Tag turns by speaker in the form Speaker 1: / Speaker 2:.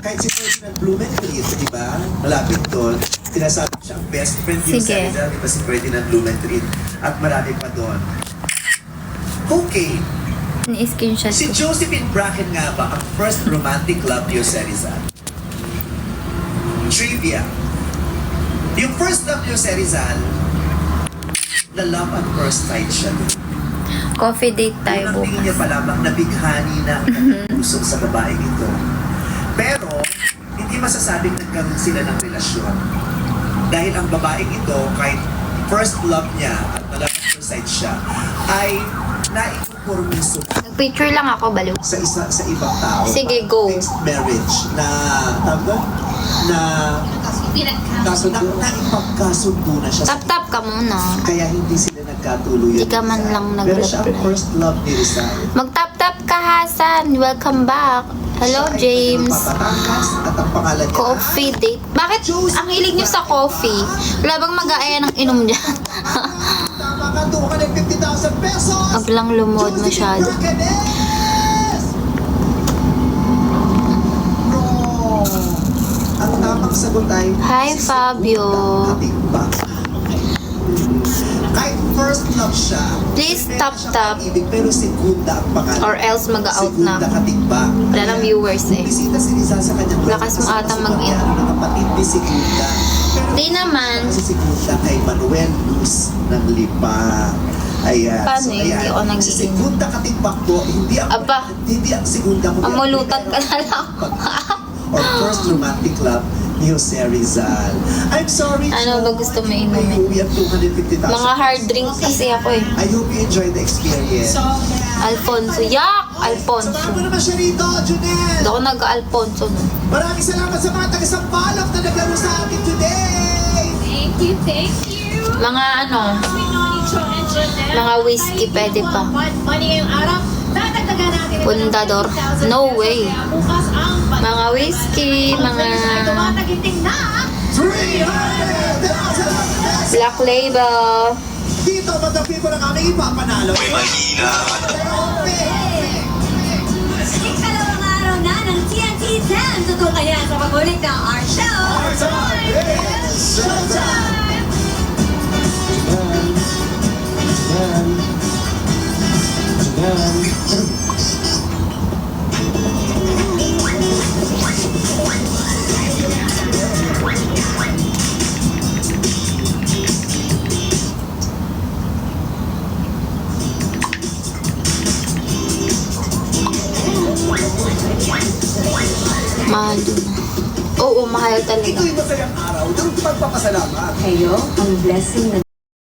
Speaker 1: Kahit si Ferdinand Blumentritt, di ba? Malapit doon. Sinasabi siya ang best friend yung
Speaker 2: Sige.
Speaker 1: Sarizal, di ba si Ferdinand Blumentritt? At marami pa doon. Okay,
Speaker 2: Ni-screenshot
Speaker 1: si
Speaker 2: ko.
Speaker 1: Josephine Bracken nga ba ang first romantic love ni Jose Rizal? Trivia. Yung first love ni Jose Rizal, na love at first sight siya.
Speaker 2: Coffee date tayo
Speaker 1: Unang tingin niya
Speaker 2: bukas.
Speaker 1: pa lamang nabighani na ang kanyang puso sa babaeng ito. Pero, hindi masasabing nagkaroon sila ng relasyon. Dahil ang babaeng ito, kahit first love niya at na love at first sight siya, ay naikompromiso
Speaker 2: Nag-picture lang ako, baliw.
Speaker 1: sa ibang tao.
Speaker 2: Sige, go.
Speaker 1: Fixed marriage na, tawag doon? Na, naipagkasundo na siya.
Speaker 2: Tap-tap ka muna.
Speaker 1: Kaya hindi sila nagkatuluyan.
Speaker 2: Di ka man lang
Speaker 1: Pero siya ang
Speaker 2: nag-reply.
Speaker 1: first love ni Rizal.
Speaker 2: Mag-tap-tap ka, Hasan. Welcome back. Hello,
Speaker 1: Siya ay
Speaker 2: James.
Speaker 1: nagpapatangas at ang pangalan niya
Speaker 2: Coffee date. Bakit ang hilig niyo sa coffee? Wala bang mag-aaya ng inom dyan?
Speaker 1: Tama ka, 250,000 pesos!
Speaker 2: Wag lang lumod masyado.
Speaker 1: Bracanes! Bro! Ang tamang sagot ay...
Speaker 2: Hi, Fabio.
Speaker 1: Katimbang. Kahit first love siya,
Speaker 2: Please
Speaker 1: meron
Speaker 2: tap
Speaker 1: siyang
Speaker 2: tap.
Speaker 1: pag-ibig, pero segunda ang pangalan.
Speaker 2: Or else mag-out na
Speaker 1: Segunda
Speaker 2: ako.
Speaker 1: Katimbang.
Speaker 2: Wala nang viewers eh.
Speaker 1: Bisita si Rizal sa kanyang
Speaker 2: Lakas mo ata mag-in.
Speaker 1: ng kapatid ni Segunda. Pero
Speaker 2: Di naman.
Speaker 1: si Segunda kay Manuel Luz ng Lipa. Ayan.
Speaker 2: Paano eh? Hindi ako nag-iinom.
Speaker 1: Si Segunda Katimbang po, hindi ang
Speaker 2: Aba.
Speaker 1: hindi ang Segunda mo.
Speaker 2: Amulutan ka na lang.
Speaker 1: Or first romantic love ni Jose Rizal. I'm sorry,
Speaker 2: Ano
Speaker 1: Joy.
Speaker 2: ba gusto mo inumin?
Speaker 1: May uwi ang 250,000.
Speaker 2: Mga hard drink kasi ako eh.
Speaker 1: I hope you enjoyed the experience.
Speaker 2: Alfonso. Yak! Alfonso.
Speaker 1: Samahan mo naman siya rito, Junel.
Speaker 2: Hindi ako nag-Alfonso nun.
Speaker 1: Maraming salamat sa mga taga-Sampaloc na naglaro sa akin today.
Speaker 3: Thank you, thank you.
Speaker 2: Mga ano,
Speaker 3: Sweet Noni, Cho, and Janelle.
Speaker 2: Mga whiskey, pwede pa.
Speaker 3: Money ngayong araw. Dadagdagan natin ito ng
Speaker 2: Pundador.
Speaker 3: 50,000
Speaker 2: No
Speaker 3: pesos.
Speaker 2: way.
Speaker 3: Kaya bukas ang
Speaker 2: Mga whiskey,
Speaker 3: Ang
Speaker 2: mga
Speaker 3: players ay tumataginting na
Speaker 1: 300,000
Speaker 2: Black Label.
Speaker 1: Dito, madami ko ng aming ipapanalo.
Speaker 3: ikalawang araw na ng TNT 10. Tutukan yan sa pagulit ng our show.
Speaker 1: Our time is showtime.
Speaker 2: Mahal dun. Oo, mahal talaga.
Speaker 1: Ito'y masayang araw ng pagpapasalamat.
Speaker 4: Kayo ang blessing na